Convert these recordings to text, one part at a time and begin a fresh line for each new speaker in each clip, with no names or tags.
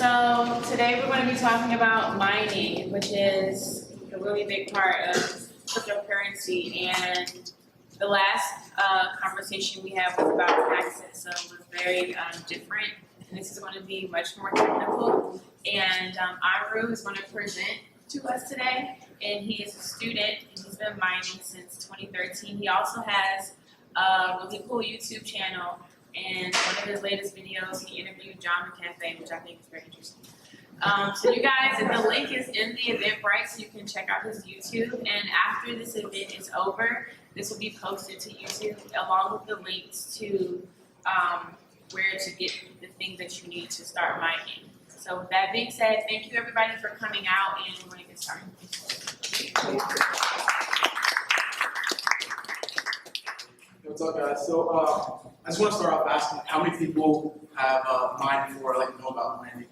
So today we're going to be talking about mining, which is a really big part of cryptocurrency. And the last conversation we had was about taxes, so it was very different. And this is going to be much more technical. And Aru is going to present to us today. And he is a student, and he's been mining since 2013. He also has a really cool YouTube channel. And one of his latest videos, he interviewed John McAfee, which I think is very interesting. So you guys, the link is in the Eventbrite, so you can check out his YouTube. And after this event is over, this will be posted to YouTube along with the links to where to get the things that you need to start mining. So with that being said, thank you everybody for coming out, and we're going to get started.
What's up, guys? So I just want to start off asking how many people have mined before, like know about mining?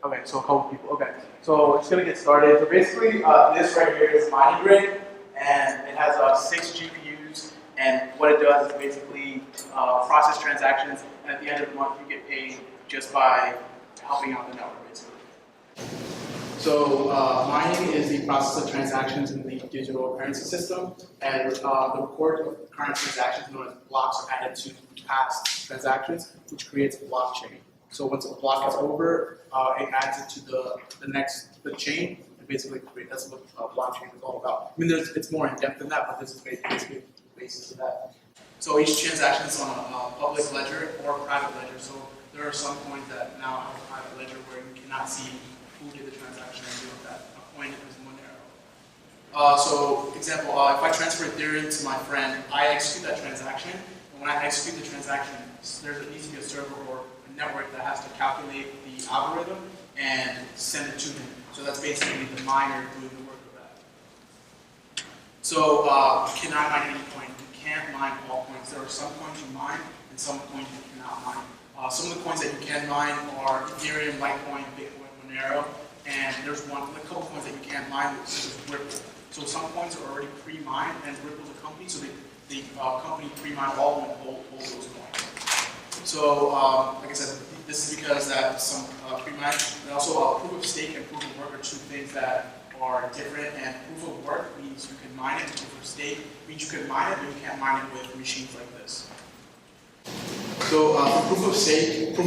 Okay, so a couple people. Okay, so we're just gonna get started. So basically, this right here is mining rig, and it has 6 GPUs. And what it does is basically process transactions. And at the end of the month, you get paid just by helping out the network, basically. So mining is the process of transactions in the digital currency system, and the record of current transactions known as blocks are added to past transactions, which creates a blockchain. So once a block is over, it adds it to the chain, and basically that's what blockchain is all about. I mean, it's more in depth than that, but this is basically the basis of that. So each transaction is on a public ledger or a private ledger. So there are some coins that now have a private ledger where you cannot see who did the transaction and deal with that. A coin is Monero. So, example, if I transfer Ethereum to my friend, I execute that transaction, and when I execute the transaction, there needs to be a server or a network that has to calculate the algorithm and send it to me. So that's basically the miner doing the work of that. So, you cannot mine any coin. You can't mine all coins. There are some coins you mine, and some coins you cannot mine. Some of the coins that you can mine are Ethereum, Litecoin, Bitcoin, Monero, and there's a couple coins that you can't mine, which is Ripple. So some coins are already pre-mined, and Ripple's a company, so the company pre-mined all of them and hold those coins. So, like I said, this is because that some pre-mined, and also proof of stake and proof of work are two things that are different, and proof of work means you can mine it, and proof of stake means you can mine it, but you can't mine it with machines like this. So for proof of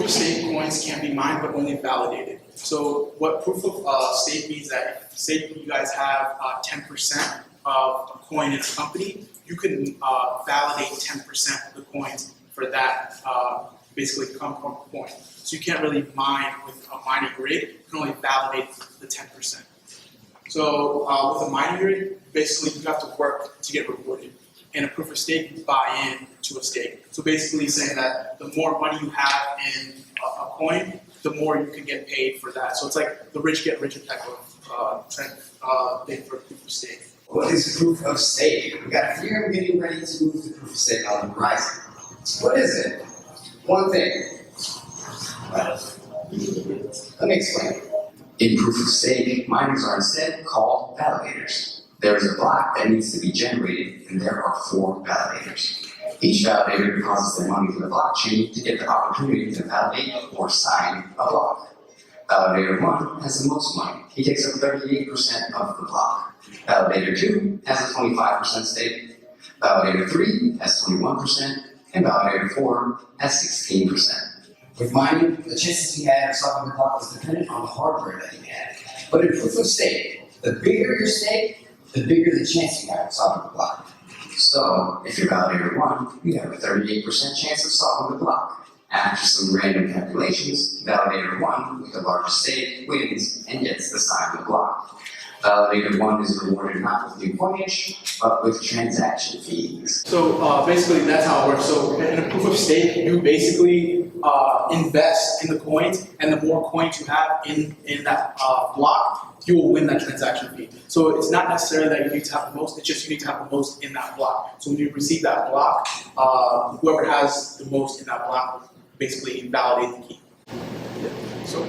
stake coins can be mined but only validated. So what proof of stake means that if, say you guys have 10% of a coin in a company, you can validate 10% of the coins for that basically come from a coin. So you can't really mine with a mining rig, you can only validate the 10%. So with a mining rig, basically you have to work to get rewarded. And a proof of stake, you buy in to a stake. So basically saying that the more money you have in a coin, the more you can get paid for that. So it's like the rich get richer type of thing for proof of stake.
What is proof of stake? We got here getting ready to move to proof of stake on the horizon. What is it? One thing. Well, let me explain. In proof of stake, miners are instead called validators. There is a block that needs to be generated, and there are 4 validators. Each validator deposits their money to the blockchain to get the opportunity to validate or sign a block. Validator 1 has the most money. He takes up 38% of the block. Validator 2 has a 25% stake. Validator 3 has 21%, and Validator 4 has 16%.
With mining, the chances he had of solving the block was dependent on the hardware that he had. But in proof of stake, the bigger your stake, the bigger the chance you have of solving the block.
So, if you're validator 1, you have a 38% chance of solving the block. After some random calculations, validator 1 with the largest stake wins and gets the sign of the block. Validator 1 is rewarded not with new coinage, but with transaction fees.
So basically that's how it works. So in a proof of stake, you basically invest in the coins, and the more coins you have in that block, you will win that transaction fee. So it's not necessarily that you need to have the most, it's just you need to have the most in that block. So when you receive that block, whoever has the most in that block will basically validate the key.
So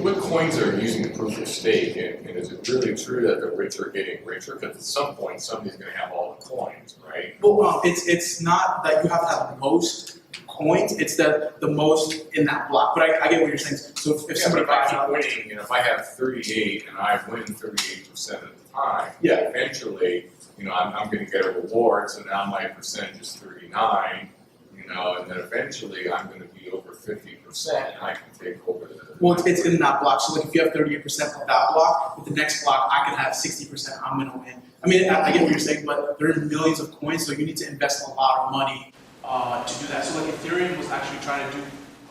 what coins are using proof of stake, and is it really true that the rich are getting richer? Because at some point somebody's going to have all the coins, right?
Well, it's not that you have to have the most coins, it's the most in that block. But I get what you're saying. So if
Yeah,
somebody
but if
buys
I
out,
keep winning, if I have 38 and I win 38% of the time,
yeah.
eventually, I'm gonna get a reward, so now my percentage is 39, and then eventually I'm gonna be over 50% and I can take over the.
Well, it's in that block. So like if you have 38% of that block, with the next block I can have 60%. I'm gonna win. I mean, I get what you're saying, but there are millions of coins, so you need to invest a lot of money to do that. So like Ethereum was actually trying to go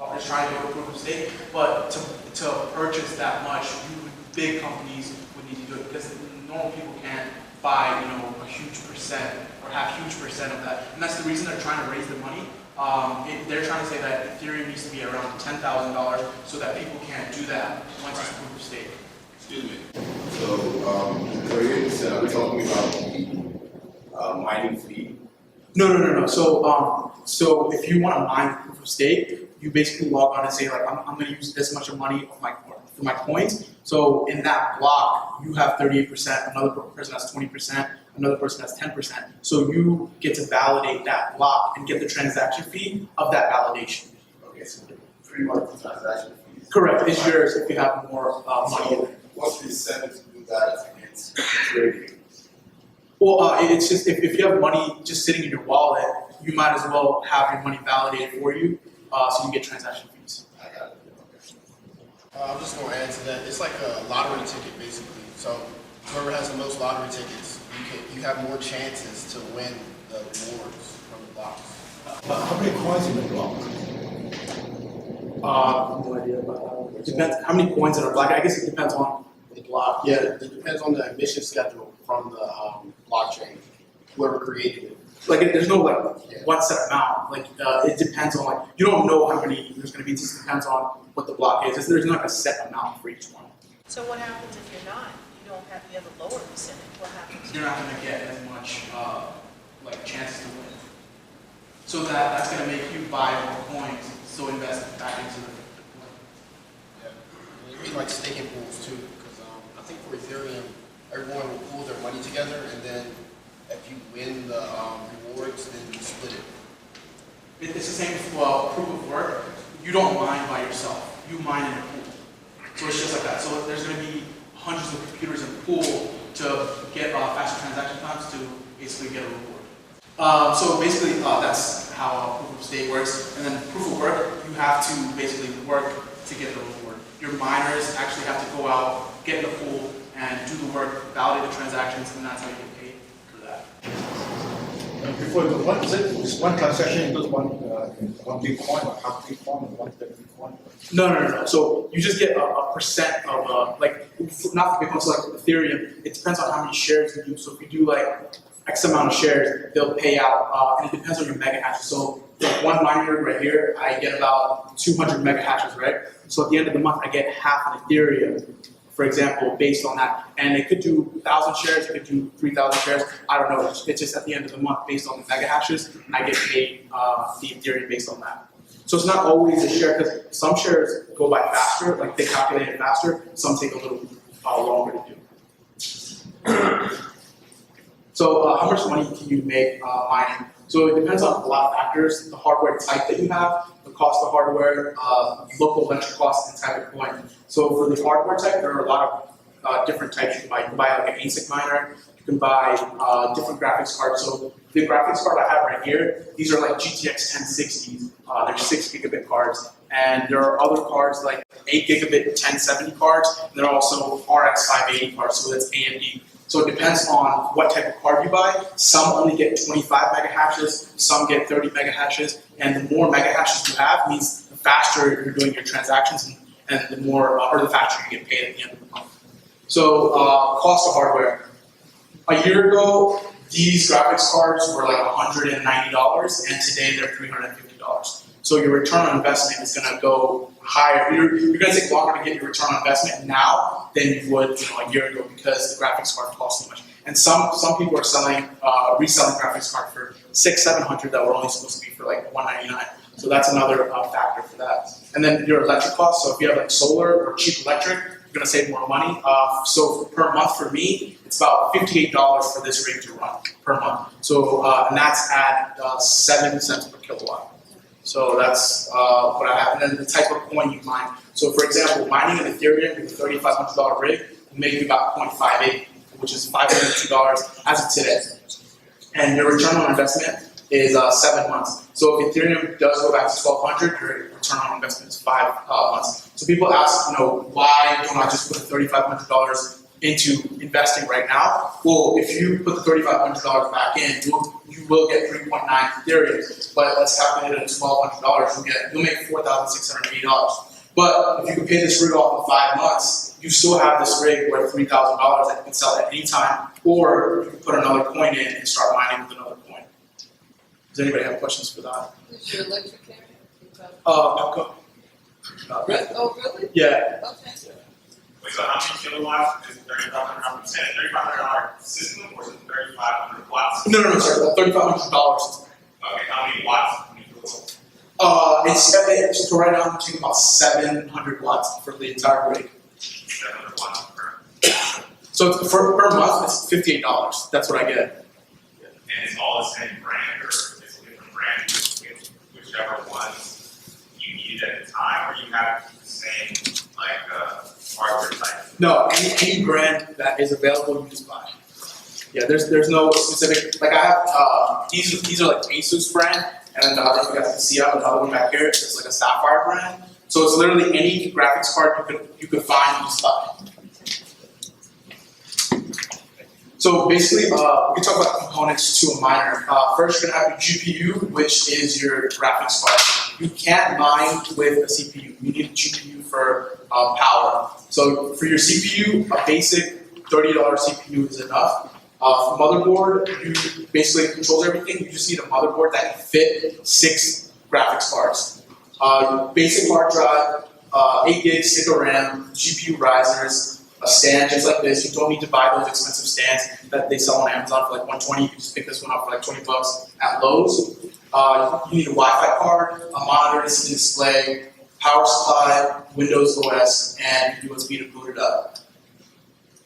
to proof of stake, but to purchase that much, big companies would need to do it because normal people can't buy, a huge percent or have huge percent of that. And that's the reason they're trying to raise the money. They're trying to say that Ethereum needs to be around $10,000 so that people can't do that once it's proof of stake.
Excuse me. So, we're talking about mining fee.
No. So if you want to mine proof of stake, you basically log on and say like, I'm going to use this much of money for my coins. So in that block, you have 38%, another person has 20%, another person has 10%. So you get to validate that block and get the transaction fee of that validation.
Okay, so pretty much the transaction fees.
Correct. It's yours if you have more money in there.
What's the incentive to do that against trading?
Well, it's just if you have money just sitting in your wallet, you might as well have your money validated for you, so you get transaction fees.
I got it. Okay.
I'm just going to add to that. It's like a lottery ticket, basically. So whoever has the most lottery tickets, you have more chances to win the rewards from the blocks.
How many coins in the block?
No idea about that. It depends how many coins in a block. I guess it depends on
The block, yeah, it depends on the emission schedule from the blockchain, whoever created it.
like there's no like one set amount. Like it depends on you don't know how many there's going to be. It just depends on what the block is. There's not a set amount for each one.
So what happens if you're not? You have a lower percentage. What happens?
You're not going to get as much chances to win. So that's going to make you buy more coins. So invest back into the coin.
Yeah, you need like staking pools too, because I think for Ethereum, everyone will pool their money together, and then if you win the rewards, then you split it.
It's the same proof of work. You don't mine by yourself. You mine in a pool. So it's just like that. So there's going to be hundreds of computers in the pool to get faster transaction times to basically get a reward. So basically, that's how proof of stake works. And then proof of work, you have to basically work to get the reward. Your miners actually have to go out, get in the pool, and do the work, validate the transactions, and that's how you get paid for that.
Before the what is it? Is one transaction equals one Bitcoin or half Bitcoin or 1/3 Bitcoin?
No. So you just get a percent of not Bitcoin, so like Ethereum. It depends on how many shares you do. So if you do like X amount of shares, they'll pay out, and it depends on your mega hashes. So like one miner right here, I get about 200 mega hashes, right? So at the end of the month, I get half an Ethereum, for example, based on that. And it could do 1,000 shares, it could do 3,000 shares. I don't know. It's just at the end of the month, based on the mega hashes, I get paid the Ethereum based on that. So it's not always a share, because some shares go by faster, like they calculate it faster. Some take a little longer to do. So how much money can you make mining? So it depends on a lot of factors: the hardware type that you have, the cost of hardware, local electric costs, and type of coin. So for the hardware type, there are a lot of different types you can buy. You can buy like an ASIC miner. You can buy different graphics cards. So the graphics card I have right here, these are like GTX 1060s. They're 6 gigabit cards. And there are other cards like 8 gigabit 1070 cards. And there are also RX 580 cards, so that's AMD. So it depends on what type of card you buy. Some only get 25 mega hashes, some get 30 mega hashes, and the more mega hashes you have means the faster you're doing your transactions and the more, or the faster you get paid at the end of the month. So cost of hardware. A year ago, these graphics cards were like $190, and today they're $350. So your return on investment is going to go higher. You're going to take longer to get your return on investment now than you would a year ago because the graphics card costs so much. And some people are selling reselling graphics card for $600-700 that were only supposed to be for like $199. So that's another factor for that. And then your electric costs. So if you have like solar or cheap electric, you're going to save more money. So per month for me, it's about $58 for this rig to run per month. So and that's at 7 cents per kilowatt. So that's what I have. And then the type of coin you mine. So for example, mining an Ethereum with a $3,500 rig will make you about 0.58, which is $502 as of today. And your return on investment is 7 months. So if Ethereum does go back to 1,200, your return on investment is 5 months. So people ask, why don't I just put the $3,500 into investing right now? Well, if you put the $3,500 back in, you will get 3.9 Ethereum, but let's calculate it at $1,200. You'll make $4,680. But if you can pay this rig off in 5 months, you still have this rig worth $3,000 that you can sell at any time, or you can put another coin in and start mining with another coin. Does anybody have questions for that?
Is your electric carrier?
Pepco.
Oh, really?
Yeah.
Okay.
Wait, so how many kilowatts is $3,500? $3,500 system or is it 3,500 watts?
No, sorry, $3,500.
Okay, how many watts? How many kilowatts?
It's so right now I'm between about 700 watts for the entire rig.
700 watts per.
So per month it's $58. That's what I get.
And it's all the same brand, or is it different brand? Whichever ones you need at the time, or you have the same hardware type?
No, any brand that is available, you just buy. Yeah, there's no specific. Like I have these are like Asus brand, and I don't know if you guys can see I have another one back here. It's like a Sapphire brand. So it's literally any graphics card you could find, you just buy. So basically, we can talk about components to a miner. First, you're gonna have your GPU, which is your graphics card. You can't mine with a CPU. You need a GPU for power. So for your CPU, a basic $30 CPU is enough. For motherboard, you basically controls everything. You just need a motherboard that can fit 6 graphics cards. Basic hard drive, 8 gigs stick of RAM, GPU risers, a stand just like this. You don't need to buy those expensive stands that they sell on Amazon for like $120. You can just pick this one up for like $20 at Lowe's. You need a Wi-Fi card, a monitor to see the display, power supply, Windows OS, and USB to boot it up.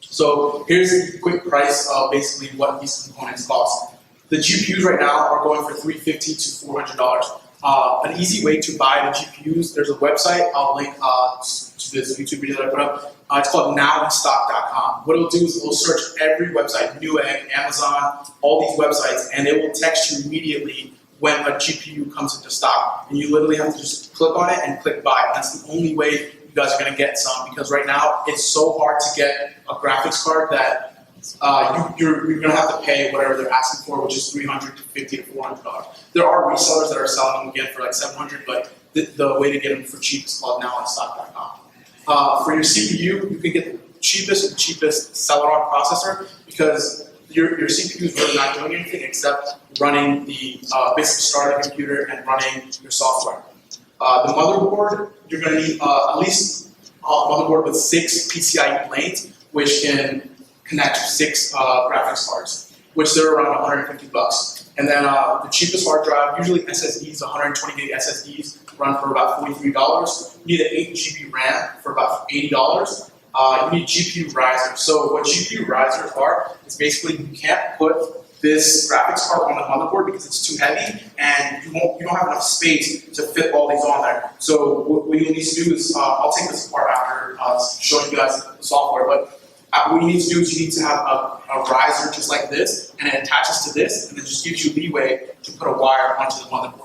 So here's a quick price of basically what these components cost. The GPUs right now are going for $350 to $400. An easy way to buy the GPUs, there's a website, I'll link to this YouTube video that I put up. It's called nowinstock.com. What it'll do is it'll search every website, Newegg, Amazon, all these websites, and it will text you immediately when a GPU comes into stock. And you literally have to just click on it and click buy. And that's the only way you guys are gonna get some, because right now it's so hard to get a graphics card that you're gonna have to pay whatever they're asking for, which is $350 to $400. There are resellers that are selling them again for like $700, but the way to get them for cheap is called nowinstock.com. For your CPU, you can get the cheapest Celeron processor, because your CPU is really not doing anything except running the basic starting computer and running your software. The motherboard, you're going to need at least a motherboard with 6 PCIe lanes, which can connect 6 graphics cards, which they're around $150. And then the cheapest hard drive, usually SSDs, 120 gig SSDs, run for about $43. You need an 8 GB RAM for about $80. You need GPU risers. So what GPU risers are is basically you can't put this graphics card on the motherboard because it's too heavy, and you don't have enough space to fit all these on there. So what you need to do is, I'll take this apart after showing you guys the software, but what you need to do is you need to have a riser just like this, and it attaches to this, and it just gives you leeway to put a wire onto the motherboard.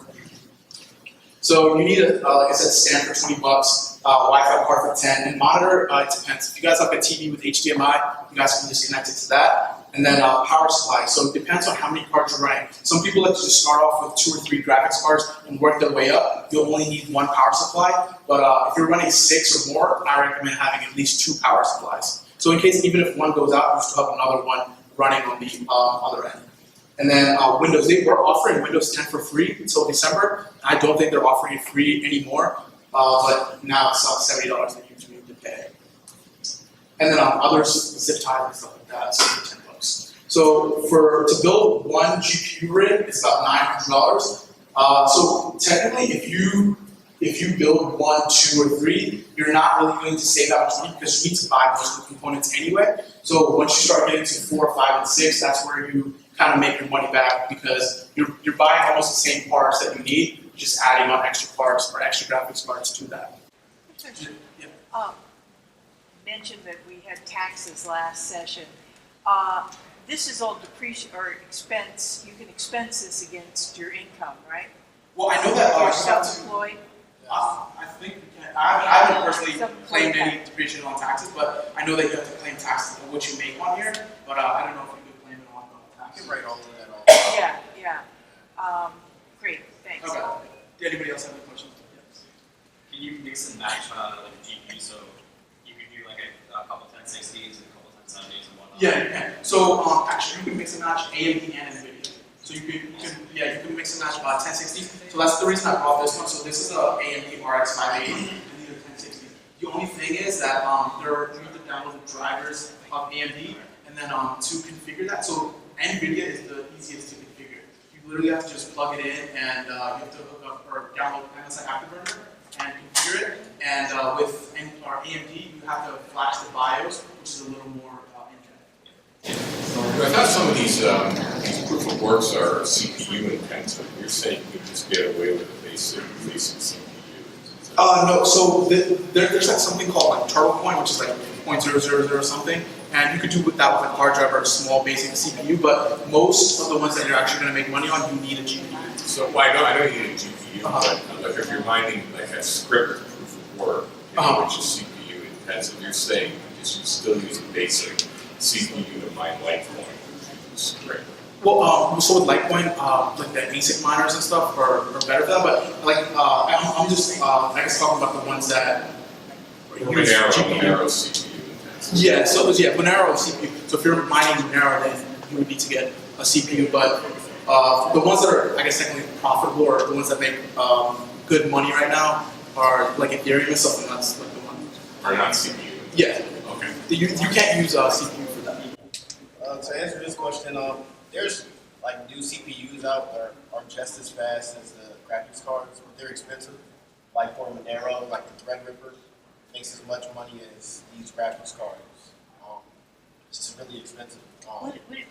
So you need a, like I said, stand for $20, Wi-Fi card for 10, and monitor, it depends. If you guys have a TV with HDMI, you guys can just connect it to that. And then power supply. So it depends on how many cards you're running. Some people like to just start off with 2 or 3 graphics cards and work their way up. You'll only need 1 power supply. But if you're running 6 or more, I recommend having at least 2 power supplies. So in case even if one goes out, you still have another one running on the other end. And then Windows 8, we're offering Windows 10 for free until December. I don't think they're offering it free anymore, but now it's $70 that you usually need to pay. And then others, zip ties and stuff like that, so $10. So to build one GPU rig, it's about $900. So technically, if you build 1, 2, or 3, you're not really going to save that much money because you need to buy most of the components anyway. So once you start getting to 4, 5, and 6, that's where you kind of make your money back, because you're buying almost the same parts that you need, just adding on extra parts or extra graphics cards to that. Yeah.
Mentioned that we had taxes last session. This is all or expense, you can expense this against your income, right?
Well, I know that
If you're
you have to.
self-employed.
I think we can. I haven't personally claimed any depreciation on taxes, but I know that you have to claim taxes on what you make on here. But I don't know if you could claim it on taxes.
You can write all of that off.
Yeah. Great, thanks.
Okay. Did anybody else have any questions? Yes.
Can you mix and match like a GPU? So you could do like a couple 1060s and a couple 1070s and whatnot?
Yeah, you can. So actually, you can mix and match AMD and NVIDIA. So you can mix and match 1060s. So that's the reason I brought this one. So this is a AMD RX 580, and these are 1060s. The only thing is that you have to download the drivers of AMD, and then to configure that. So NVIDIA is the easiest to configure. You literally have to just plug it in, and you have to hook up or download MSI Afterburner and configure it. And with AMD, you have to flash the BIOS, which is a little more
I thought some of these proof of works are CPU intensive. You're saying you could just get away with a basic CPU?
No, so there's like something called like TurboPoint, which is like 0.000 something, and you could do that with a hard drive or a small basic CPU, but most of the ones that you're actually going to make money on, you need a GPU.
So well, I know you need a GPU, but like if you're mining like a script proof of work, which is CPU intensive, you're saying you still use a basic CPU to mine Litecoin, script.
Well, so with Litecoin, like the ASIC miners and stuff are better for that, but like I'm just I guess talking about the ones that use
Monero CPU intensive.
Yeah, so Monero CPU. So if you're mining Monero, then you would need to get a CPU. But the ones that are, I guess, technically profitable or the ones that make good money right now are like Ethereum and stuff, and that's like the one.
Are not CPU.
Yeah.
Okay.
You can't use CPU for that.
To answer this question, there's like new CPUs out that are just as fast as the graphics cards, but they're expensive. Like for Monero, like the Threadripper, makes as much money as these graphics cards. It's just really expensive.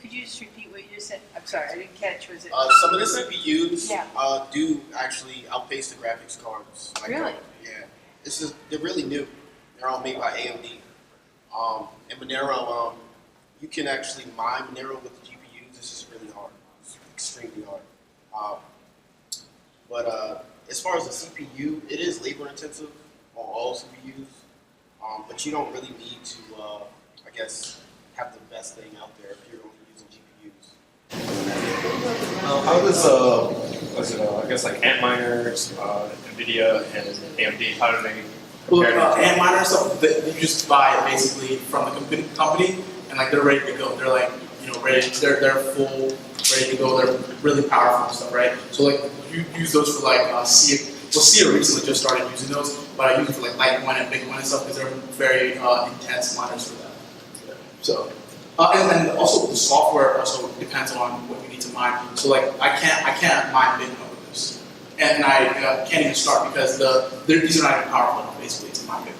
Could you just repeat what you just said? I'm sorry, I didn't catch. Was it?
Some of the CPUs do actually outpace the graphics cards. Like,
really?
Yeah. They're really new. They're all made by AMD. And Monero, you can actually mine Monero with the GPUs. It's just really hard. It's extremely hard. But as far as the CPU, it is labor intensive on all CPUs. But you don't really need to, I guess, have the best thing out there if you're only using GPUs.
How does, I guess like Antminers, NVIDIA, and AMD, how do they compare?
Well, Antminer and stuff, you just buy it basically from the company, and like they're ready to go. They're like, ready. They're full, ready to go. They're really powerful and stuff, right? So like you use those for like Cia. Well, Cia recently just started using those, but I use them for like Litecoin and Bitcoin and stuff because they're very intense miners for that. So, and then also the software also depends on what you need to mine. So like I can't mine Bitcoin with this, and I can't even start because these are not even powerful enough basically to mine Bitcoin.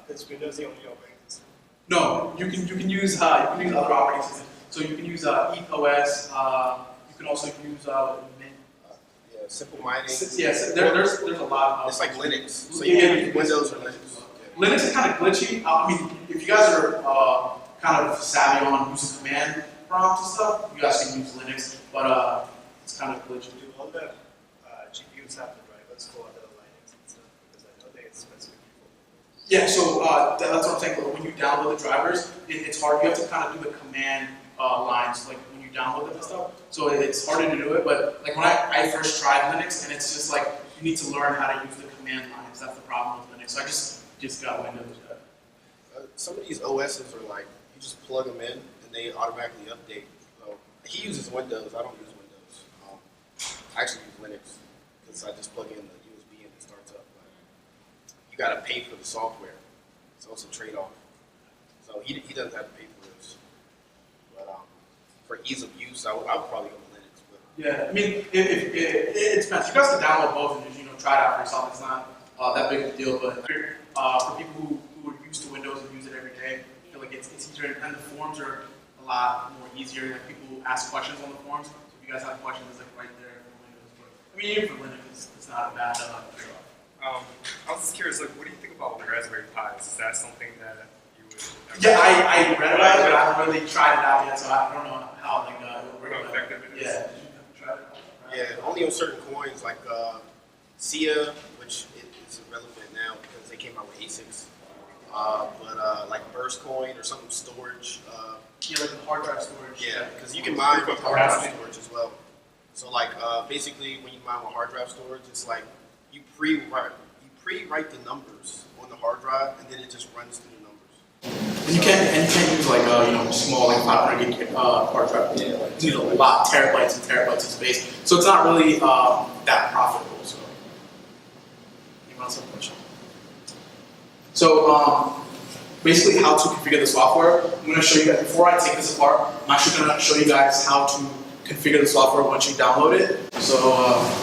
Is Windows the only operating system?
No, you can use other operating systems. So you can use EOS. You can also use Mint.
Simple mining.
Yes, there's a lot of.
It's like Linux. So you can use Windows or Linux.
Linux is kind of glitchy. I mean, if you guys are kind of savvy on using command prompts and stuff, you guys can use Linux, but it's kind of glitchy.
Do all the GPUs have to write? Let's call it Linux and stuff because I know they get specific people.
Yeah, so that's what I'm saying. When you download the drivers, it's hard. You have to kind of do the command lines, like when you download them and stuff. So it's harder to do it. But like when I first tried Linux, and it's just like you need to learn how to use the command lines. That's the problem with Linux. So I just got Windows.
Some of these OSs are like you just plug them in and they automatically update. So he uses Windows. I don't use Windows. I actually use Linux because I just plug in the USB and it starts up. But you got to pay for the software, so it's a trade-off. So he doesn't have to pay for this. But for ease of use, I would probably go with Linux. But
Yeah, I mean, it depends. You guys can download both and just try it out for yourself. It's not that big of a deal, but for people who are used to Windows and use it every day, I feel like it's easier, and the forms are a lot more easier. Like people ask questions on the forums, so if you guys have questions, it's like right there for Windows. But I mean, even for Linux, it's not a bad trade-off.
I was just curious, like, what do you think about Raspberry Pis? Is that something that you would?
Yeah, I read about it, but I haven't really tried it out yet, so I don't know how like it will work.
Effective it is.
Yeah. Try it out.
Yeah, only on certain coins like SIA, which is irrelevant now because they came out with ASICs. But like Burst Coin or something storage.
Yeah, like the hard drive storage.
Yeah, because you can mine with hard drive storage as well. So like basically when you mine with hard drive storage, it's like you pre-write the numbers on the hard drive and then it just runs through the numbers.
And you can't use like small like 500 gig hard drive. Yeah, like, you need a lot, terabytes and terabytes of space. So it's not really that profitable. So anyone else have a question? So basically how to configure the software. I'm going to show you guys, before I take this apart, I'm actually going to show you guys how to configure the software once you download it. So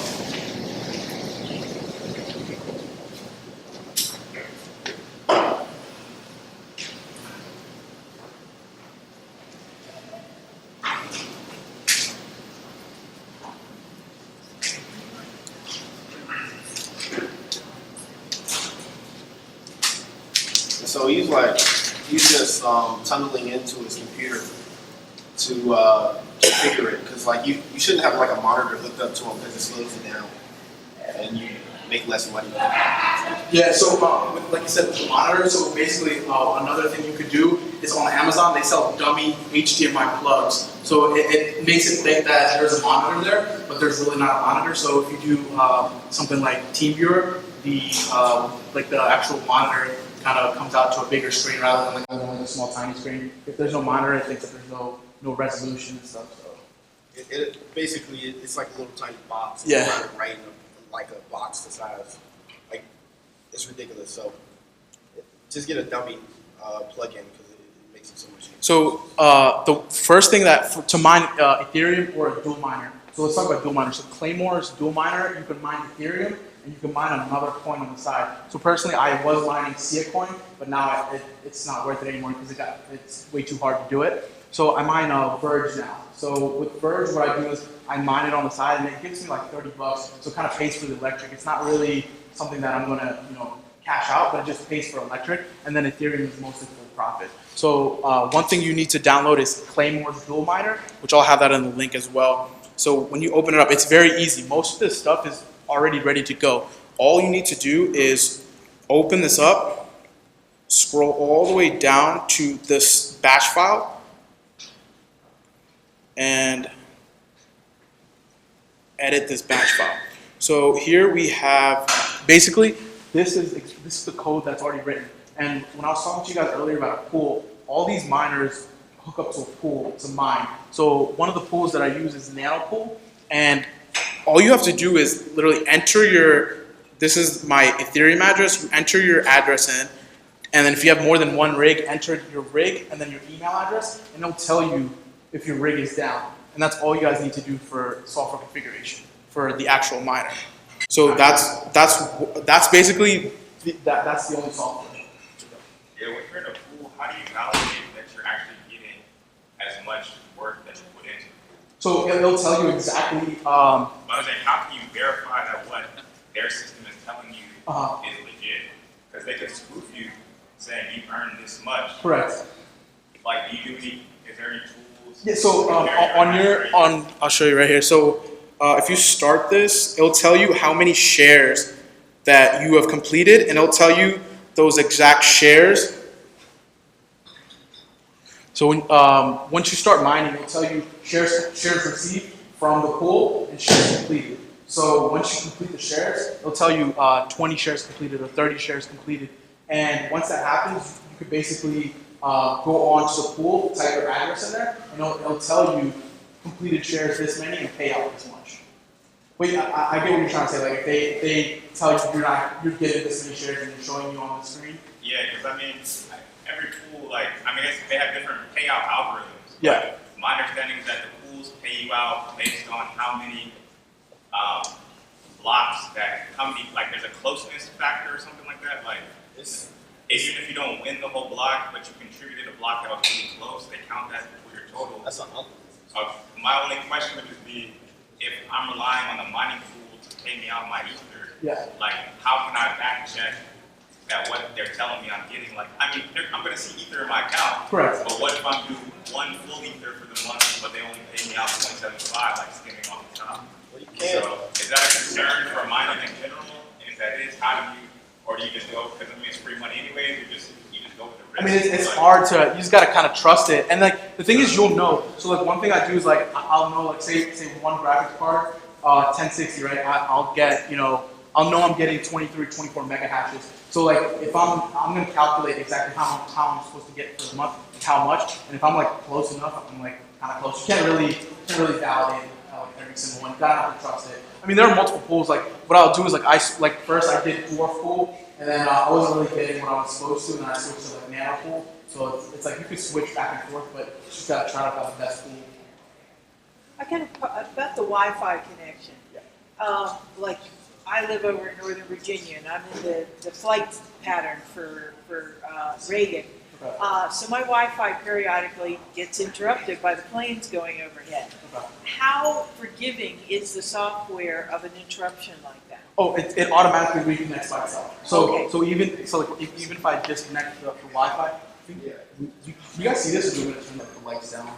So he's just tunneling into his computer to configure it because like you shouldn't have like a monitor hooked up to him because it slows it down and you make less money.
yeah, so like you said, with the monitor. So basically, another thing you could do is on Amazon they sell dummy HDMI plugs. So it makes it think that there's a monitor there, but there's really not a monitor. So if you do something like TeamViewer, the actual monitor kind of comes out to a bigger screen rather than like a small tiny screen. If there's no monitor, it thinks that there's no resolution and stuff. So
Basically it's like a little tiny box.
Yeah.
It's not right in like a box the size. Like it's ridiculous. So just get a dummy plug-in because it makes it so much easier.
So the first thing to mine Ethereum or a dual miner. So let's talk about dual miners. So Claymore's dual miner, you can mine Ethereum and you can mine another coin on the side. So personally, I was mining SIA coin, but now it's not worth it anymore because it's way too hard to do it. So I mine Verge now. So with Verge, what I do is I mine it on the side, and it gives me like $30. So it kind of pays for the electric. It's not really something that I'm gonna cash out, but it just pays for electric. And then Ethereum is mostly for profit. So one thing you need to download is Claymore's dual miner, which I'll have that in the link as well. So when you open it up, it's very easy. Most of this stuff is already ready to go. All you need to do is open this up, scroll all the way down to this batch file, and edit this batch file. So here we have, basically, this is the code that's already written. And when I was talking to you guys earlier about a pool, all these miners hook up to a pool to mine. So one of the pools that I use is Nano Pool, and all you have to do is literally enter this is my Ethereum address, you enter your address in, and then if you have more than one rig, enter your rig and then your email address, and it'll tell you if your rig is down. And that's all you guys need to do for software configuration for the actual miner. So that's basically that's the only software.
Yeah, when you're in a pool, how do you validate that you're actually getting as much work that you put into it?
So it'll tell you exactly.
But I'm saying, how can you verify that what their system is telling you is legit? Because they could spoof you saying you earned this much.
Correct.
Like, do you do any? Is there any tools?
Yeah. So I'll show you right here. So if you start this, it'll tell you how many shares that you have completed, and it'll tell you those exact shares. So when, once you start mining, it'll tell you shares received from the pool and shares completed. So once you complete the shares, it'll tell you 20 shares completed or 30 shares completed. And once that happens, you could basically go on to the pool, type your address in there, and it'll tell you completed shares this many and pay out this much. But yeah, I get what you're trying to say. Like if they tell you you're getting this many shares and they're showing you on the screen.
Yeah, because I mean, every pool, they have different payout algorithms.
Yeah.
My understanding is that the pools pay you out based on how many blocks there's a closeness factor or something like that. Like, even if you don't win the whole block, but you contributed a block that was really close, they count that for your total.
That's on
My only question would just be, if I'm relying on the mining pool to pay me out my ether,
Yeah.
like how can I back check that what they're telling me I'm getting? Like, I mean, I'm going to see ether in my account.
Correct.
But what if I'm doing one full ether for the month, but they only pay me out 175, like skimming off the top?
Well, you can.
So is that a concern for mining in general? And if that is, how do you, or do you just go, because I mean it's free money anyways, you just go with the risk?
I mean, it's hard to, you just gotta kind of trust it. And like, the thing is, you'll know. So like, one thing I do is like, I'll know, like say one graphics card, 1060, right? I'll get, you know, I'll know I'm getting 23, 24 mega hashes. So like, if I'm gonna calculate exactly how I'm supposed to get for the month, and how much. And if I'm like close enough, I'm like kind of close. You can't really validate like every single one. You gotta have to trust it. I mean, there are multiple pools. Like, what I'll do is like, first I did dwarf pool. And then I wasn't really getting what I was supposed to, and I switched to like nano pool. So it's like you can switch back and forth, but you just gotta try to find the best pool.
I kind of, about the Wi-Fi connection.
Yeah.
Like, I live over in Northern Virginia, and I'm in the flight pattern for Reagan.
Okay.
So my Wi-Fi periodically gets interrupted by the planes going overhead.
Okay.
How forgiving is the software of an interruption like that?
Oh, it automatically reconnects by itself. So
Okay.
so even if I disconnect the Wi-Fi, you guys see this? Or do you want to turn the lights down?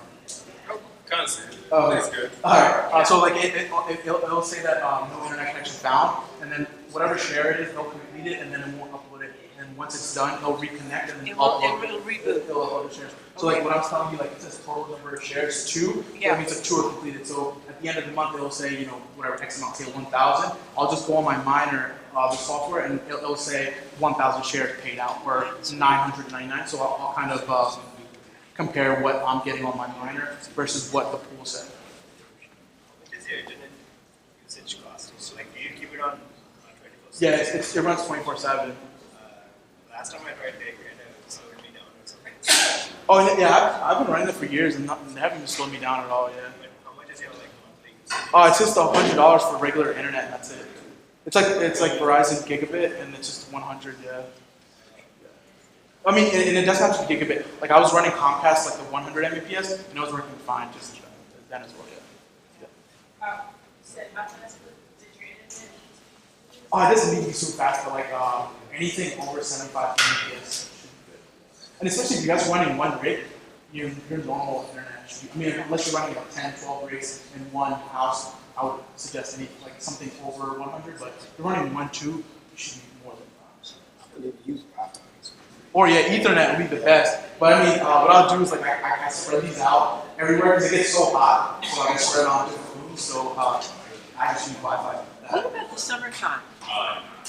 Kind of see it.
Oh,
That's good.
Alright, so like it'll say that no internet connection found, and then whatever share it is, they'll complete it, and then it won't upload it. And then once it's done, it'll reconnect and then
It'll
upload.
reboot.
It'll upload the shares. So like what I was telling you, like it says total number of shares 2. So
Yeah.
that means that 2 are completed. So at the end of the month, it'll say, you know, whatever X amount, say 1,000. I'll just go on my miner, the software, and it'll say 1,000 shares paid out, or 999. So I'll kind of compare what I'm getting on my miner versus what the pool said.
What is your internet usage cost? So like, do you keep it on 24/7?
Yeah, it runs 24/7.
Last time I tried to get it slowed me down or something.
Oh yeah, I've been running it for years and they haven't even slowed me down at all. Yeah.
But how much is your like monthly usage?
It's just $100 for regular internet, and that's it. It's like Verizon gigabit, and it's just 100. Yeah. I mean, and it doesn't have to be gigabit. Like I was running Comcast, like the 100 Mbps, and it was working fine. Just then as well. Yeah.
Said how fast did your internet?
Oh, it doesn't need to be so fast, but like anything over 75 Mbps should be good. And especially if you guys are running one rig, your normal internet should be, I mean, unless you're running like 10, 12 rigs in one house, I would suggest something over 100, but if you're running 1, 2, you should be more than fine.
I don't even use Wi-Fi.
Or yeah, Ethernet would be the best. But I mean, what I'll do is like I spread these out everywhere because it gets so hot, so I can spread it on different rooms. So I just use Wi-Fi for that.
What about the summertime?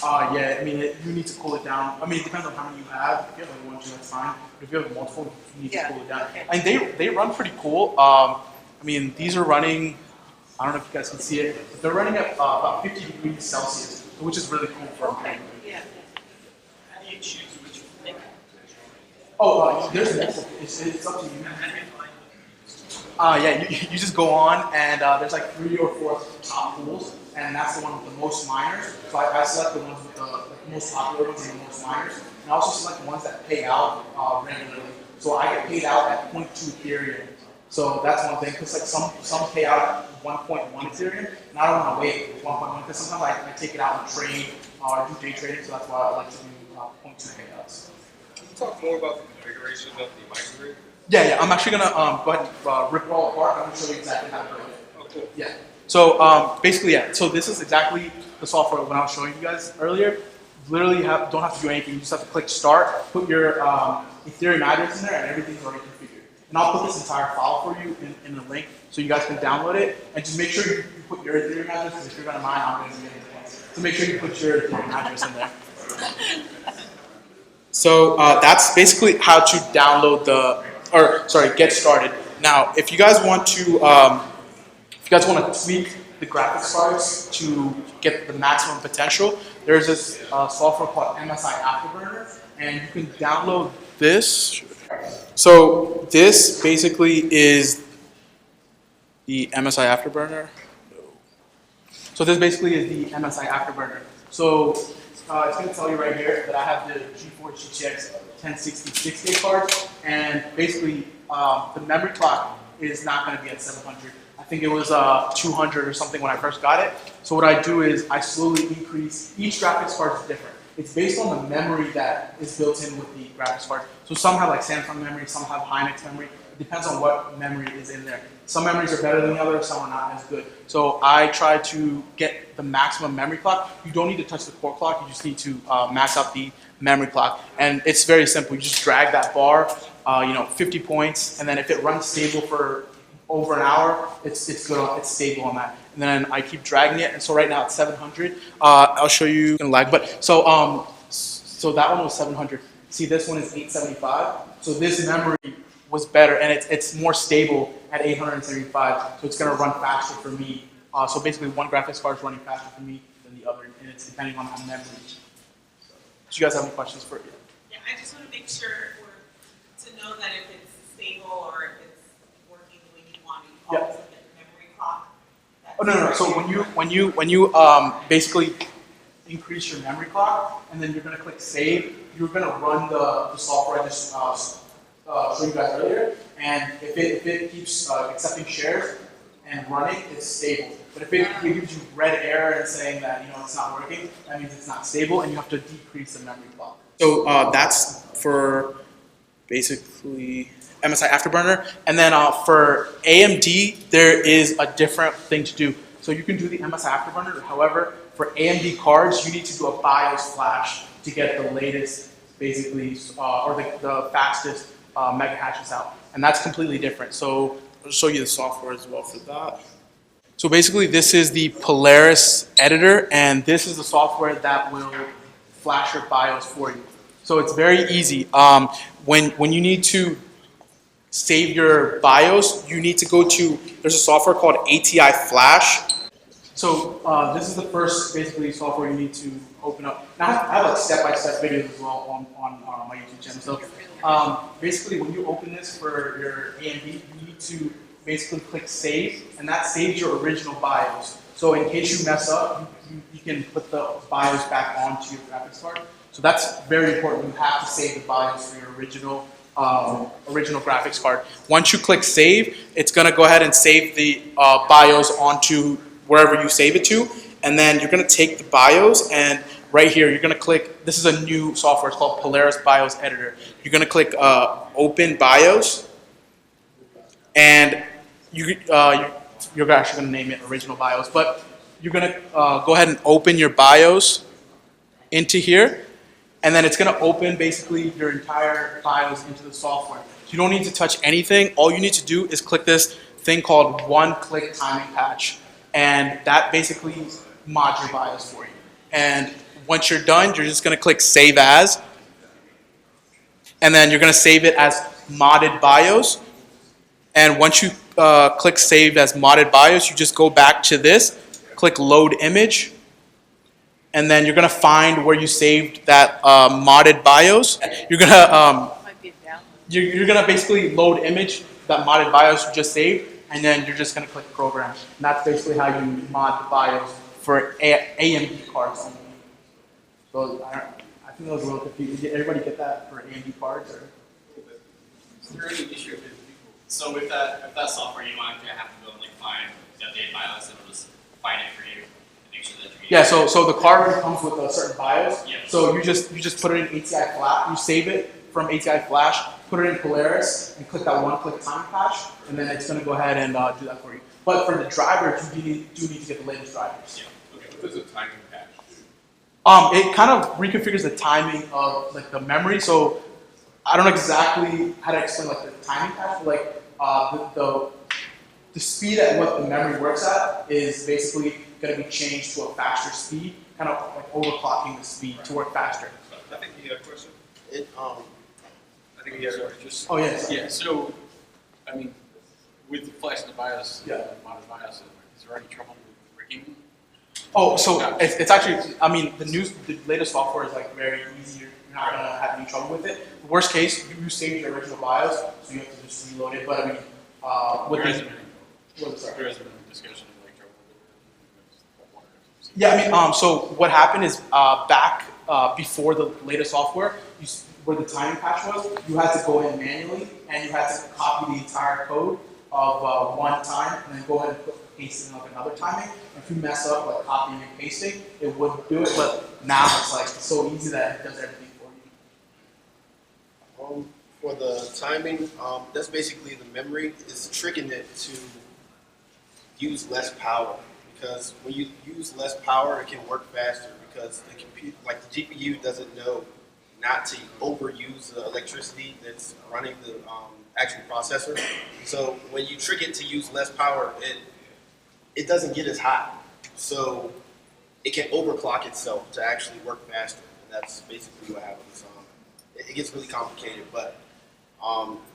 Yeah, I mean, you need to cool it down. I mean, it depends on how many you have. If you have like 1, 2, that's fine. But if you have multiple, you need to cool it down.
Okay.
And they run pretty cool. I mean, these are running, I don't know if you guys can see it, but they're running at about 50 degrees Celsius, which is really cool for a game.
Yeah.
How do you choose which thing?
Oh, there's multiple. It's up to you. Yeah, you just go on, and there's like 3 or 4 top pools, and that's the one with the most miners. So I select the ones with the most popular ones and the most miners, and I also select the ones that pay out regularly. So I get paid out at 0.2 Ethereum. So that's one thing, because like some pay out at 1.1 Ethereum, and I don't want to wait for 1.1, because sometimes I take it out and trade or do day trading, so that's why I like to do 0.2 payouts.
Can you talk more about the configuration of the microgrid?
Yeah, I'm actually gonna go ahead and rip it all apart. I'm gonna show you exactly how to do it.
Oh, cool.
Yeah. So basically, yeah. So this is exactly the software when I was showing you guys earlier. Literally, don't have to do anything. You just have to click start, put your Ethereum address in there, and everything's already configured. And I'll put this entire file for you in the link so you guys can download it. And just make sure you put your Ethereum address, because if you're gonna mine, I'm gonna be getting the points. So make sure you put your Ethereum address in there. So that's basically how to download get started. Now, if you guys want to tweak the graphics cards to get the maximum potential, there's this software called MSI Afterburner, and you can download this. So this basically is the MSI Afterburner. So this basically is the MSI Afterburner. So it's going to tell you right here that I have the G4 GTX 1060 6K card, and basically the memory clock is not going to be at 700. I think it was 200 or something when I first got it. So what I do is I slowly increase. Each graphics card is different. It's based on the memory that is built in with the graphics card. So some have like Samsung memory, some have Hynix memory. It depends on what memory is in there. Some memories are better than the others, some are not as good. So I try to get the maximum memory clock. You don't need to touch the core clock, you just need to max out the memory clock. And it's very simple. You just drag that bar, 50 points, and then if it runs stable for over an hour, it's good, it's stable on that. And then I keep dragging it, and so right now it's 700. I'll show you in lag, but so that one was 700. See, this one is 875. So this memory was better, and it's more stable at 875. So it's gonna run faster for me. So basically, one graphics card is running faster for me than the other, and it's depending on memory. Do you guys have any questions for you?
Yeah, I just want to make sure to know that if it's stable or if it's working the way you want it, you always look at the memory clock.
Oh no. So when you basically increase your memory clock, and then you're gonna click save, you're gonna run the software I just showed you guys earlier, and if it keeps accepting shares and running, it's stable. But if it gives you red error and saying that it's not working, that means it's not stable, and you have to decrease the memory clock. So that's for basically MSI Afterburner, and then for AMD, there is a different thing to do. So you can do the MSI Afterburner. However, for AMD cards, you need to do a BIOS flash to get the latest, basically, or the fastest mega hashes out, and that's completely different. So I'll show you the software as well for that. So basically, this is the Polaris editor, and this is the software that will flash your BIOS for you. So it's very easy. When you need to save your BIOS, you need to go to, there's a software called ATI Flash. So this is the first, basically, software you need to open up. Now I have like step-by-step videos as well on my YouTube channel. So basically, when you open this for your AMD, you need to basically click save, and that saves your original BIOS. So in case you mess up, you can put the BIOS back onto your graphics card. So that's very important. You have to save the BIOS for your original graphics card. Once you click save, it's going to go ahead and save the BIOS onto wherever you save it to, and then you're going to take the BIOS, and right here you're going to click, this is a new software, it's called Polaris BIOS Editor. You're going to click Open BIOS, and you're actually going to name it Original BIOS, but you're going to go ahead and open your BIOS into here, and then it's going to open basically your entire BIOS into the software. So you don't need to touch anything. All you need to do is click this thing called one-click timing patch, and that basically mods your BIOS for you. And once you're done, you're just going to click Save As, and then you're going to save it as modded BIOS. And once you click Save as modded BIOS, you just go back to this, click Load Image, and then you're going to find where you saved that modded BIOS. You're going to you're going to basically load image that modded BIOS you just saved, and then you're just going to click Program. And that's basically how you mod the BIOS for AMD cards. So I think that was a little confusing. Did everybody get that for AMD cards? Or?
Is there any issue with people? So with that software, you don't actually have to go and find the updated BIOS, it'll just find it for you and make sure that you.
Yeah. So the card comes with a certain BIOS.
Yeah.
So you just put it in ATI Flash. You save it from ATI Flash, put it in Polaris, and click that one-click time patch, and then it's going to go ahead and do that for you. But for the drivers, you do need to get the latest drivers.
Yeah. Okay. What does a timing patch do?
It kind of reconfigures the timing of like the memory. So I don't know exactly how to explain like the timing patch, but like the speed at what the memory works at is basically going to be changed to a faster speed, kind of like overclocking the speed to work faster.
I think you had a question.
I think he has already just.
Oh yeah.
Yeah. So, I mean, with the flash in the BIOS,
yeah,
modern BIOS, is there any trouble with breaking?
Oh, so it's actually, I mean, the latest software is like very easy. You're not gonna have any trouble with it. The worst case, you save your original BIOS, so you have to just reload it. But I mean, with
there
hasn't
been any discussion of like trouble with it.
Yeah, I mean, so what happened is back before the latest software, where the timing patch was, you had to go in manually and you had to copy the entire code of one time, and then go ahead and put paste in like another timing. If you mess up like copying and pasting, it wouldn't do it. But now it's like so easy that it does everything for you.
For the timing, that's basically the memory. It's tricking it to use less power, because when you use less power, it can work faster, because the computer, like the GPU, doesn't know not to overuse the electricity that's running the actual processor. So when you trick it to use less power, it doesn't get as hot. So it can overclock itself to actually work faster. And that's basically what happens. It gets really complicated, but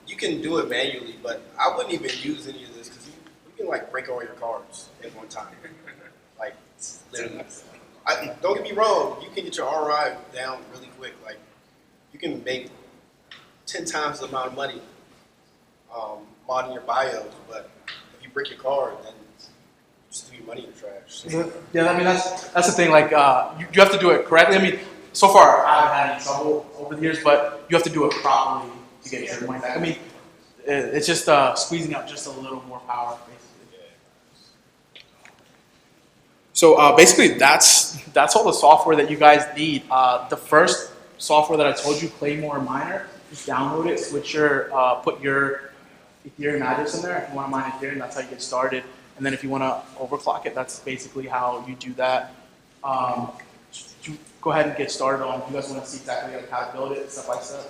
you can do it manually, but I wouldn't even use any of this, because you can like break all your cards at one time. Like, literally. Don't get me wrong, you can get your ROI down really quick. Like, you can make 10 times the amount of money modding your BIOS, but if you break your card, then you just threw your money in the trash.
Yeah, I mean that's the thing. Like you have to do it correctly. I mean, so far I haven't had any trouble over the years, but you have to do it properly to get your money back. I mean, it's just squeezing out just a little more power, basically. So basically, that's all the software that you guys need. The first software that I told you, Claymore Miner, just download it, switch your, put your Ethereum address in there. If you want to mine Ethereum, that's how you get started. And then if you want to overclock it, that's basically how you do that. Go ahead and get started on. You guys want to see exactly how to build it step by step?